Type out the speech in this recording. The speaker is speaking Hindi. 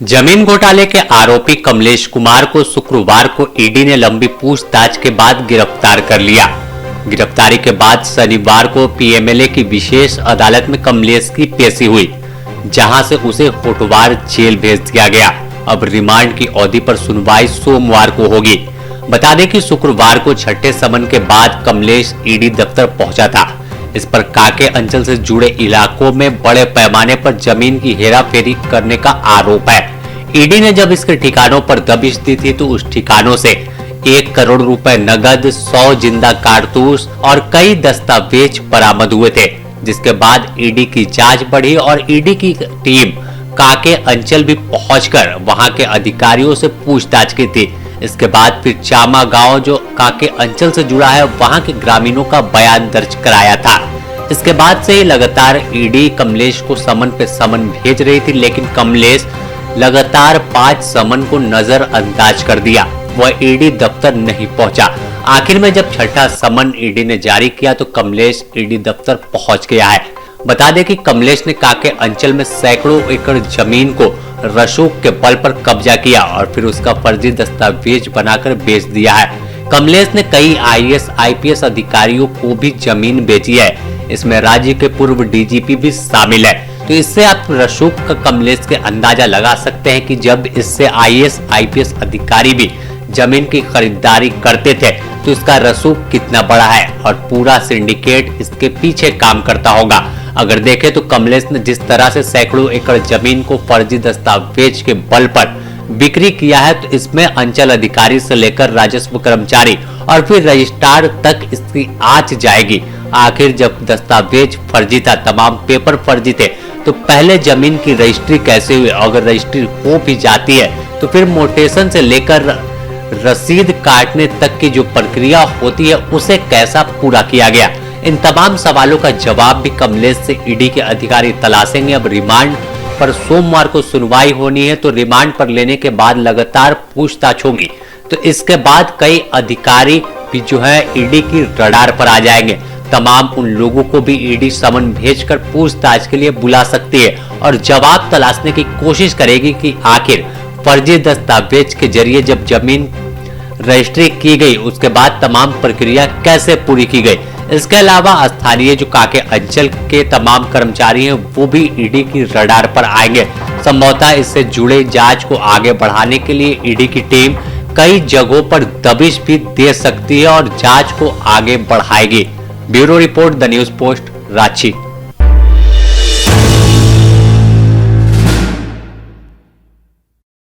जमीन घोटाले के आरोपी कमलेश कुमार को शुक्रवार को ईडी ने लंबी पूछताछ के बाद गिरफ्तार कर लिया। गिरफ्तारी के बाद शनिवार को पीएमएलए की विशेष अदालत में कमलेश की पेशी हुई, जहां से उसे होटवार जेल भेज दिया गया। अब रिमांड की अवधि पर सुनवाई सोमवार को होगी। बता दें कि शुक्रवार को छठे समन के बाद कमलेश ईडी दफ्तर पहुंचा था। इस पर काके अंचल से जुड़े इलाकों में बड़े पैमाने पर जमीन की हेराफेरी करने का आरोप है। ईडी ने जब इसके ठिकानों पर दबिश दी थी तो उस ठिकानों से 1 करोड़ रुपए नगद, 100 जिंदा कारतूस और कई दस्तावेज बरामद हुए थे, जिसके बाद ईडी की जांच बढ़ी और ईडी की टीम काके अंचल भी पहुंचकर वहां के अधिकारियों से पूछताछ की थी। इसके बाद फिर चामा गांव जो काके अंचल से जुड़ा है, वहां के ग्रामीणों का बयान दर्ज कराया था। इसके बाद से ही लगातार ईडी कमलेश को समन पे समन भेज रही थी, लेकिन कमलेश लगातार 5 समन को नजरअंदाज कर दिया। वह ईडी दफ्तर नहीं पहुंचा। आखिर में जब छठा समन ईडी ने जारी किया तो कमलेश ईडी दफ्तर पहुंच गया है। बता दें कि कमलेश ने काके अंचल में सैकड़ों एकड़ जमीन को रसूख के बल पर कब्जा किया और फिर उसका फर्जी दस्तावेज बनाकर बेच दिया है। कमलेश ने कई आईएएस आईपीएस अधिकारियों को भी जमीन बेची है। इसमें राज्य के पूर्व डीजीपी भी शामिल है। तो इससे आप रसूख का कमलेश के अंदाजा लगा सकते हैं कि जब इससे आईएएस आईपीएस अधिकारी भी जमीन की खरीदारी करते थे तो इसका रसूख कितना बड़ा है और पूरा सिंडिकेट इसके पीछे काम करता होगा। अगर देखें तो कमलेश ने जिस तरह से सैकड़ों एकड़ जमीन को फर्जी दस्तावेज के बल पर बिक्री किया है, तो इसमें अंचल अधिकारी से लेकर राजस्व कर्मचारी और फिर रजिस्ट्रार तक इसकी आंच जाएगी। आखिर जब दस्तावेज फर्जी था, तमाम पेपर फर्जी थे, तो पहले जमीन की रजिस्ट्री कैसे हुई? अगर रजिस्ट्री हो भी जाती है तो फिर मोटेशन से लेकर रसीद काटने तक की जो प्रक्रिया होती है उसे कैसा पूरा किया गया? इन तमाम सवालों का जवाब भी कमलेश से ईडी के अधिकारी तलाशेंगे। अब रिमांड पर सोमवार को सुनवाई होनी है, तो रिमांड पर लेने के बाद लगातार पूछताछ होगी। तो इसके बाद कई अधिकारी भी जो है ईडी की रडार पर आ जाएंगे। तमाम उन लोगों को भी ईडी समन भेजकर पूछताछ के लिए बुला सकती है और जवाब तलाशने की कोशिश करेगी कि आखिर फर्जी दस्तावेज के जरिए जब जमीन रजिस्ट्री की गई उसके बाद तमाम प्रक्रिया कैसे पूरी की गई। इसके अलावा स्थानीय जो काके अंचल के तमाम कर्मचारी हैं वो भी ईडी की रडार पर आएंगे। संभवतः इससे जुड़े जांच को आगे बढ़ाने के लिए ईडी की टीम कई जगहों पर दबिश भी दे सकती है और जांच को आगे बढ़ाएगी। Bureau report, the news post, Ranchi.